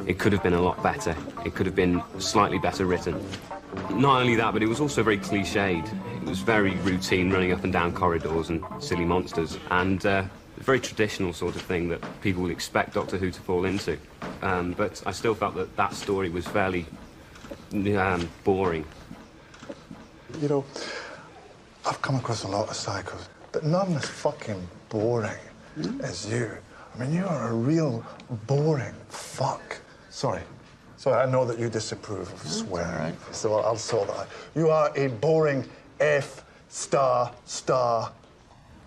It could have been a lot better. It could have been slightly better written. Not only that, but it was also very cliched. It was very routine, running up and down corridors and silly monsters, and a very traditional sort of thing that people would expect Doctor Who to fall into. But I still felt that that story was fairly boring. You know, I've come across a lot of psychos, but none as fucking boring as you. I mean, you are a real boring fuck. Sorry, I know that you disapprove of swearing, right. So I'll sort that out. You are a boring F star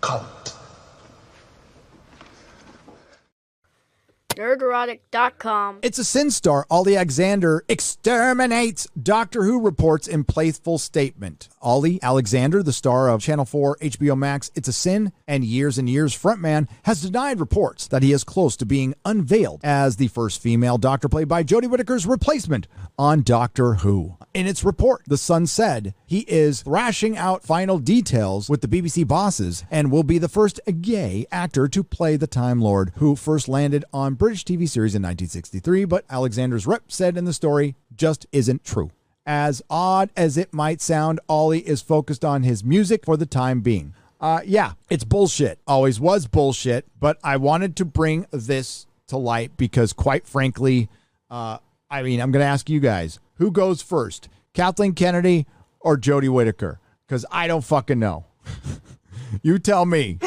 cunt. Nerdrotic.com. It's a Sin star. Ollie Alexander exterminates Doctor Who reports in playful statement. Ollie Alexander, the star of Channel 4 HBO Max It's a Sin and Years frontman, has denied reports that he is close to being unveiled as the first female Doctor played by Jodie Whittaker's replacement on Doctor Who. In its report, The Sun said he is thrashing out final details with the BBC bosses and will be the first gay actor to play the Time Lord, who first landed on British TV series in 1963, but Alexander's rep said in the story just isn't true. As odd as it might sound, Ollie is focused on his music for the time being. Yeah, it's bullshit. Always was bullshit, but I wanted to bring this to light because, quite frankly, I'm going to ask you guys, who goes first, Kathleen Kennedy or Jodie Whittaker? Because I don't fucking know. You tell me.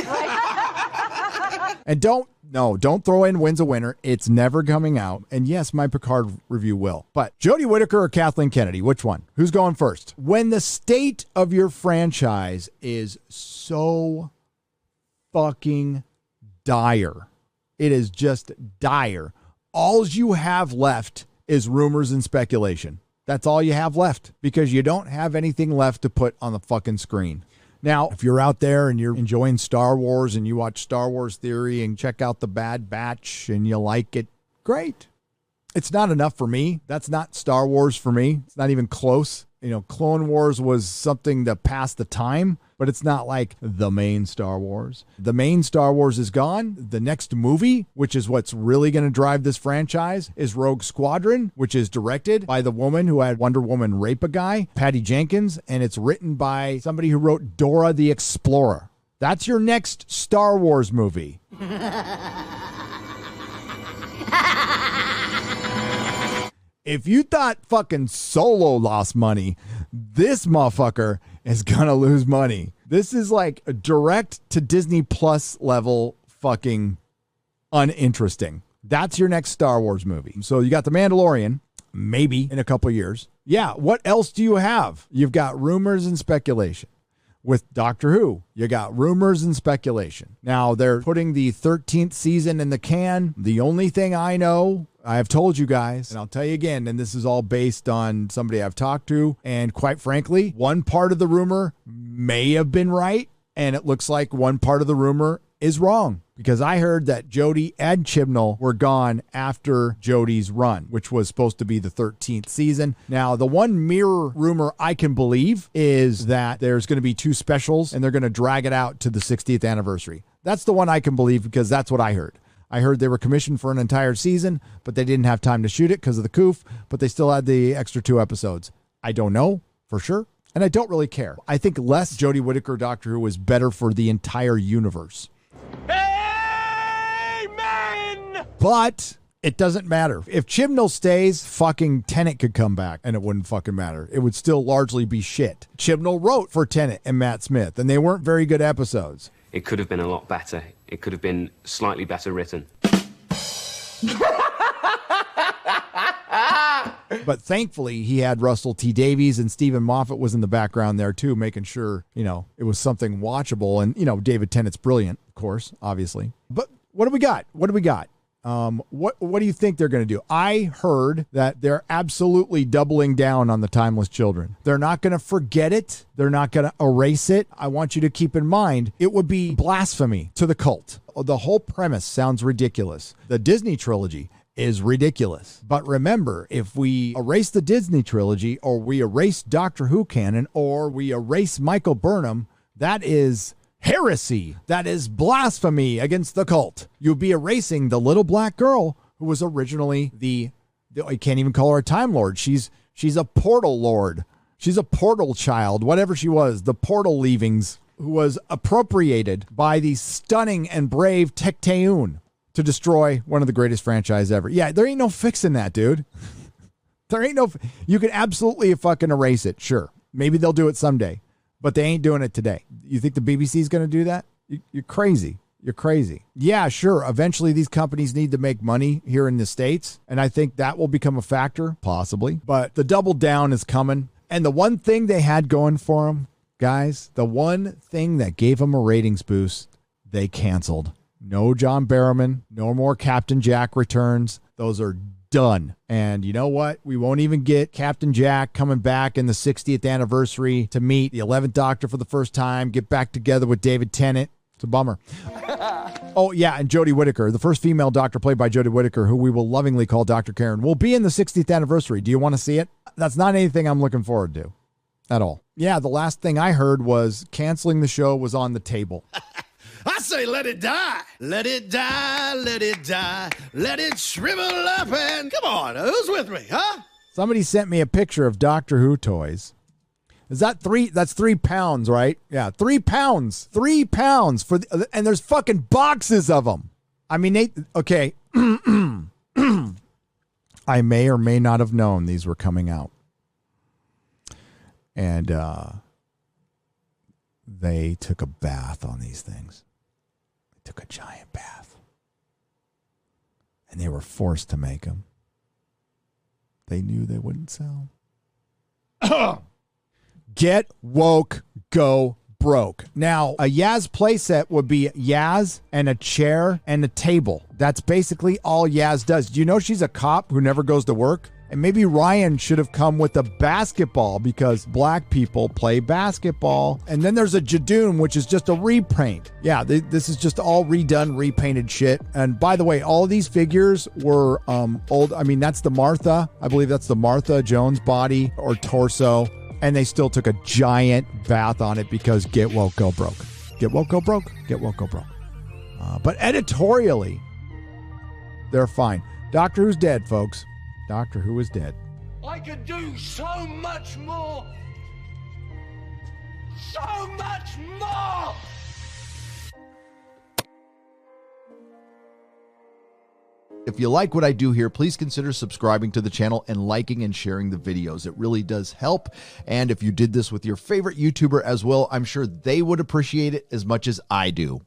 And don't throw in Wins a Winner. It's never coming out. And yes, my Picard review will. But Jodie Whittaker or Kathleen Kennedy, which one? Who's going first? When the state of your franchise is so fucking dire, it is just dire. All you have left is rumors and speculation. That's all you have left because you don't have anything left to put on the fucking screen. Now, if you're out there and you're enjoying Star Wars and you watch Star Wars Theory and check out The Bad Batch and you like it, great. It's not enough for me. That's not Star Wars for me. It's not even close. You know, Clone Wars was something to pass the time, but it's not like the main Star Wars. The main Star Wars is gone. The next movie, which is what's really going to drive this franchise, is Rogue Squadron, which is directed by the woman who had Wonder Woman rape a guy, Patty Jenkins, and it's written by somebody who wrote Dora the Explorer. That's your next Star Wars movie. If you thought fucking Solo lost money, this motherfucker is gonna lose money. This is like a direct to Disney Plus level fucking uninteresting. That's your next Star Wars movie. So you got The Mandalorian, maybe in a couple years. Yeah, what else do you have? You've got rumors and speculation. With Doctor Who, you got rumors and speculation. Now, they're putting the 13th season in the can. The only thing I know, I have told you guys, and I'll tell you again, and this is all based on somebody I've talked to, and quite frankly, one part of the rumor may have been right, and it looks like one part of the rumor is wrong. Because I heard that Jodie and Chibnall were gone after Jodie's run, which was supposed to be the 13th season. Now, the one mirror rumor I can believe is that there's going to be 2 specials and they're going to drag it out to the 60th anniversary. That's the one I can believe because that's what I heard. I heard they were commissioned for an entire season, but they didn't have time to shoot it because of the coof, but they still had the extra 2 episodes. I don't know for sure, and I don't really care. I think less Jodie Whittaker Doctor Who is better for the entire universe. But it doesn't matter. If Chibnall stays, fucking Tennant could come back and it wouldn't fucking matter. It would still largely be shit. Chibnall wrote for Tennant and Matt Smith, and they weren't very good episodes. It could have been a lot better. It could have been slightly better written. But thankfully, he had Russell T. Davies and Stephen Moffat was in the background there too, making sure, it was something watchable. And, David Tennant's brilliant, of course, obviously. But what do we got? What do you think they're going to do? I heard that they're absolutely doubling down on the Timeless Children. They're not going to forget it. They're not going to erase it. I want you to keep in mind, it would be blasphemy to the cult. The whole premise sounds ridiculous. The Disney trilogy is ridiculous. But remember, if we erase the Disney trilogy or we erase Doctor Who canon or we erase Michael Burnham, that is heresy. That is blasphemy against the cult. You'll be erasing the little black girl who was originally I can't even call her a Time Lord. She's a portal lord. She's a portal child, whatever she was, the portal leavings, who was appropriated by the stunning and brave Tecteun to destroy one of the greatest franchise ever. Yeah, there ain't no fixing that, dude. You can absolutely fucking erase it, sure. Maybe they'll do it someday, but they ain't doing it today. You think the BBC is going to do that? You're crazy. You're crazy. Yeah, sure. Eventually these companies need to make money here in the States, and I think that will become a factor, possibly. But the double down is coming. And the one thing they had going for them, guys, the one thing that gave them a ratings boost, they canceled. No John Barrowman, no more Captain Jack returns. Those are done. And you know what? We won't even get Captain Jack coming back in the 60th anniversary to meet the 11th Doctor for the first time, get back together with David Tennant. It's a bummer. Oh, yeah, and Jodie Whittaker, the first female doctor played by Jodie Whittaker, who we will lovingly call Dr. Karen, will be in the 60th anniversary. Do you want to see it? That's not anything I'm looking forward to at all. Yeah, the last thing I heard was canceling the show was on the table. I say let it die. Let it die, let it die. Let it shrivel up and... Come on, who's with me, huh? Somebody sent me a picture of Doctor Who toys. Is that that's 3 pounds, right? Yeah, 3 pounds. 3 pounds and there's fucking boxes of them. I mean, okay. I may or may not have known these were coming out. And they took a bath on these things. They took a giant bath. And they were forced to make them. They knew they wouldn't sell. Get woke, go broke. Now, a Yaz playset would be Yaz and a chair and a table. That's basically all Yaz does. Do you know she's a cop who never goes to work? And maybe Ryan should have come with a basketball because black people play basketball. And then there's a Jadoon, which is just a repaint. Yeah, this is just all redone, repainted shit. And by the way, all of these figures were old. I mean, that's the Martha. I believe that's the Martha Jones body or torso. And they still took a giant bath on it because get woke, go broke. Get woke, go broke. Get woke, go broke. But editorially, they're fine. Doctor Who's dead, folks. Doctor Who is dead. I could do so much more. So much more. If you like what I do here, please consider subscribing to the channel and liking and sharing the videos. It really does help. And if you did this with your favorite YouTuber as well, I'm sure they would appreciate it as much as I do.